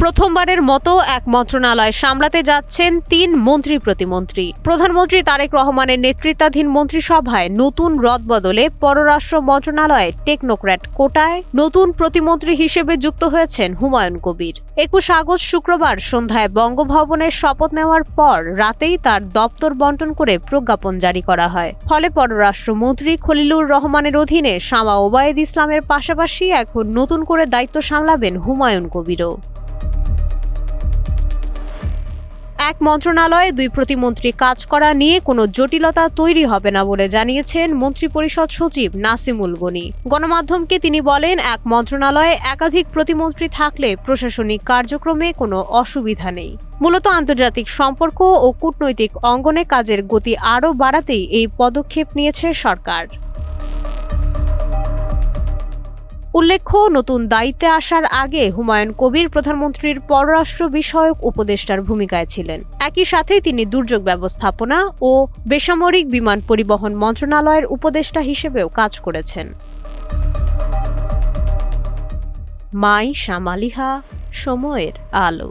প্রথমবারের মতো এক মন্ত্রণালয় সামলাতে যাচ্ছেন ৩ মন্ত্রী প্রতিমন্ত্রী। প্রধানমন্ত্রী তারেক রহমানের নেতৃত্বাধীন মন্ত্রিসভায় নতুন রদবদলে পররাষ্ট্র মন্ত্রণালয়ে টেকনোক্র্যাট কোটায় নতুন প্রতিমন্ত্রী হিসেবে যুক্ত হয়েছেন হুমায়ুন কবির। ২১ আগস্ট শুক্রবার সন্ধ্যায় বঙ্গভবনের শপথ নেওয়ার পর রাতেই তার দপ্তর বণ্টন করে প্রজ্ঞাপন জারি করা হয়। ফলে পররাষ্ট্রমন্ত্রী খলিলুর রহমানের অধীনে শামা ওবায়েদ ইসলামের পাশাপাশি এখন নতুন করে দায়িত্ব সামলাবেন হুমায়ুন কবিরও। এক মন্ত্রণালয়ে ২ প্রতিমন্ত্রী কাজ করা নিয়ে কোনো জটিলতা তৈরি হবে না বলে জানিয়েছেন মন্ত্রিপরিষদ সচিব নাসিমুল গনি। গণমাধ্যমকে তিনি বলেন, এক মন্ত্রণালয়ে একাধিক প্রতিমন্ত্রী থাকলে প্রশাসনিক কার্যক্রমে কোনো অসুবিধা নেই। মূলত আন্তর্জাতিক সম্পর্ক ও কূটনৈতিক অঙ্গনে কাজের গতি আরও বাড়াতেই এই পদক্ষেপ নিয়েছে সরকার। উল্লেখ্য, নতুন দায়িত্বে আসার আগে হুমায়ুন কবির প্রধানমন্ত্রীর পররাষ্ট্র বিষয়ক উপদেষ্টার ভূমিকায় ছিলেন। একই সাথে তিনি দুর্যোগ ব্যবস্থাপনা ও বেসামরিক বিমান পরিবহন মন্ত্রণালয়ের উপদেষ্টা হিসেবেও কাজ করেছেন। মাই শামালিহা, সময়ের আলো।